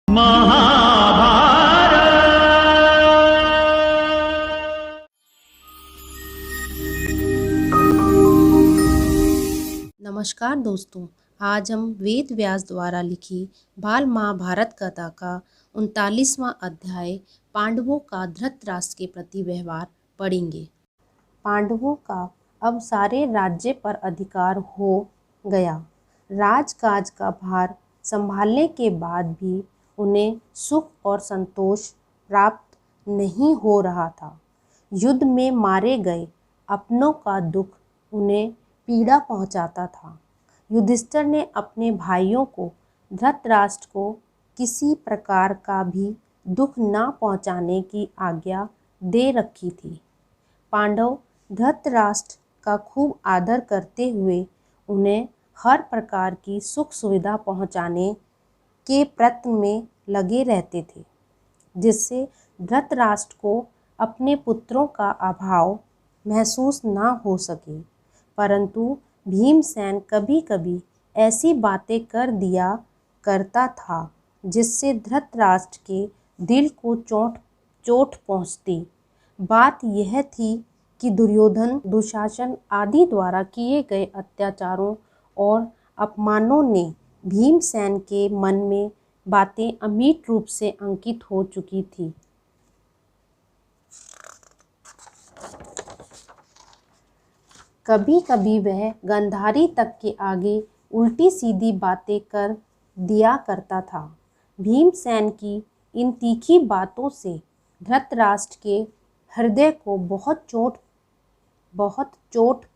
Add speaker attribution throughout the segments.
Speaker 1: नमस्कार दोस्तों, आज हम वेद व्यास द्वारा लिखी बाल महाभारत कथा का 39वां अध्याय पांडवों का धृतराष्ट्र के प्रति व्यवहार पढ़ेंगे। पांडवों का अब सारे राज्य पर अधिकार हो गया। राजकाज का भार संभालने के बाद भी उन्हें सुख और संतोष प्राप्त नहीं हो रहा था। युद्ध में मारे गए अपनों का दुख उन्हें पीड़ा पहुंचाता था। युधिष्ठिर ने अपने भाइयों को धृतराष्ट्र को किसी प्रकार का भी दुख न पहुंचाने की आज्ञा दे रखी थी। पांडव धृतराष्ट्र का खूब आदर करते हुए उन्हें हर प्रकार की सुख सुविधा पहुंचाने के प्रयत्न में लगे रहते थे, जिससे धृतराष्ट्र को अपने पुत्रों का अभाव महसूस न हो सके। परंतु भीमसेन कभी कभी ऐसी बातें कर दिया करता था जिससे धृतराष्ट्र के दिल को चोट पहुंचती। बात यह थी कि दुर्योधन, दुशासन आदि द्वारा किए गए अत्याचारों और अपमानों ने भीमसेन के मन में बातें अमिट रूप से अंकित हो चुकी थी। कभी कभी वह गांधारी तक के आगे उल्टी सीधी बातें कर दिया करता था। भीमसेन की इन तीखी बातों से धृतराष्ट्र के हृदय को बहुत चोट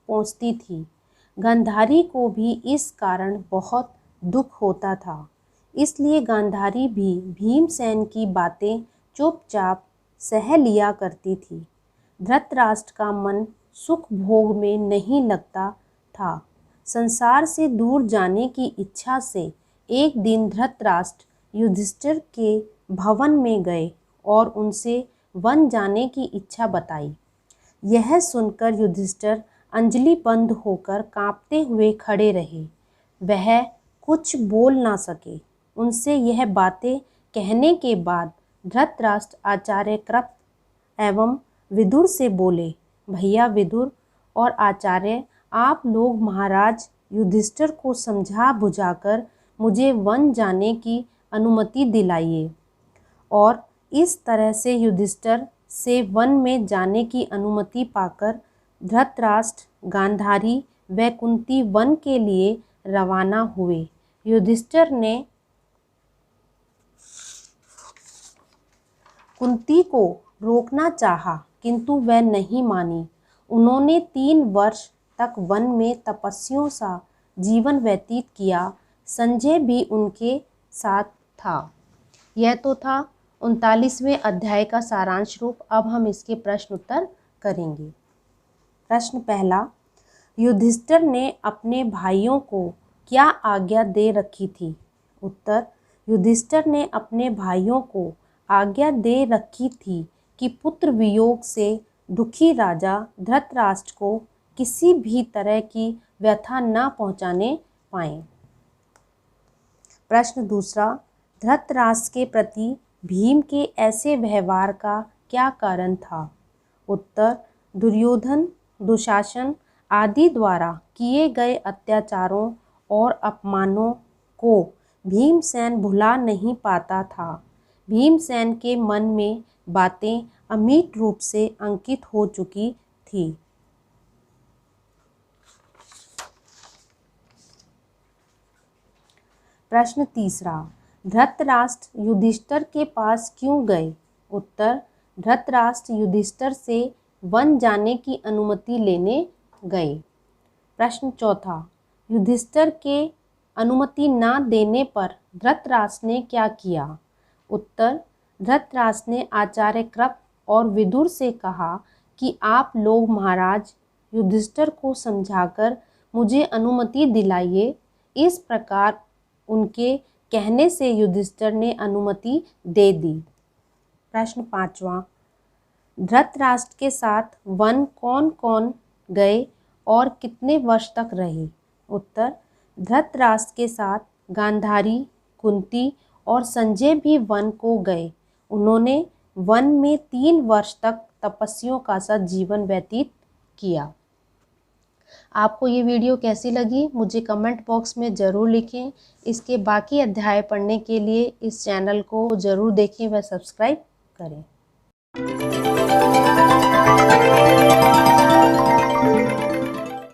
Speaker 1: पहुंचती थी। गांधारी को भी इस कारण बहुत दुख होता था। इसलिए गांधारी भी भीमसेन की बातें चुपचाप सह लिया करती थी। धृतराष्ट्र का मन सुख भोग में नहीं लगता था। संसार से दूर जाने की इच्छा से एक दिन धृतराष्ट्र युधिष्ठिर के भवन में गए और उनसे वन जाने की इच्छा बताई। यह सुनकर युधिष्ठिर अंजलिबद्ध होकर कांपते हुए खड़े रहे। वह कुछ बोल ना सके। उनसे यह बातें कहने के बाद धृतराष्ट्र आचार्य कृप एवं विदुर से बोले, भैया विदुर और आचार्य, आप लोग महाराज युधिष्ठिर को समझा बुझाकर मुझे वन जाने की अनुमति दिलाइए। और इस तरह से युधिष्ठिर से वन में जाने की अनुमति पाकर धृतराष्ट्र, गांधारी व कुंती वन के लिए रवाना हुए। युधिष्ठिर ने कुंती को रोकना चाहा, किंतु वह नहीं मानी। उन्होंने 3 वर्ष तक वन में तपस्वियों सा जीवन व्यतीत किया। संजय भी उनके साथ था। यह तो था 39वें अध्याय का सारांश रूप। अब हम इसके प्रश्न उत्तर करेंगे। प्रश्न पहला, युधिष्ठिर ने अपने भाइयों को क्या आज्ञा दे रखी थी? उत्तर, युधिष्ठिर ने अपने भाइयों को आज्ञा दे रखी थी कि पुत्र वियोग से दुखी राजा धृतराष्ट्र को किसी भी तरह की व्यथा न पहुंचाने पाए। प्रश्न दूसरा, धृतराष्ट्र के प्रति भीम के ऐसे व्यवहार का क्या कारण था? उत्तर, दुर्योधन, दुशासन आदि द्वारा किए गए अत्याचारों और अपमानों को भीमसेन भुला नहीं पाता था। भीमसेन के मन में बातें अमिट रूप से अंकित हो चुकी थी। प्रश्न तीसरा, धृतराष्ट्र युधिष्ठिर के पास क्यों गए? उत्तर, धृतराष्ट्र युधिष्ठिर से वन जाने की अनुमति लेने गए। प्रश्न चौथा, युधिष्ठिर के अनुमति न देने पर धृतराष्ट्र ने क्या किया? उत्तर, धृतराष्ट्र ने आचार्य कृप और विदुर से कहा कि आप लोग महाराज युधिष्ठिर को समझाकर मुझे अनुमति दिलाइए। इस प्रकार उनके कहने से युधिष्ठिर ने अनुमति दे दी। प्रश्न पांचवा, धृतराष्ट्र के साथ वन कौन कौन गए और कितने वर्ष तक रहे? उत्तर, धृतराष्ट्र के साथ गांधारी, कुंती और संजय भी वन को गए। उन्होंने वन में 3 वर्ष तक तपस्वियों का सा जीवन व्यतीत किया। आपको ये वीडियो कैसी लगी मुझे कमेंट बॉक्स में ज़रूर लिखें। इसके बाकी अध्याय पढ़ने के लिए इस चैनल को ज़रूर देखें व सब्सक्राइब करें।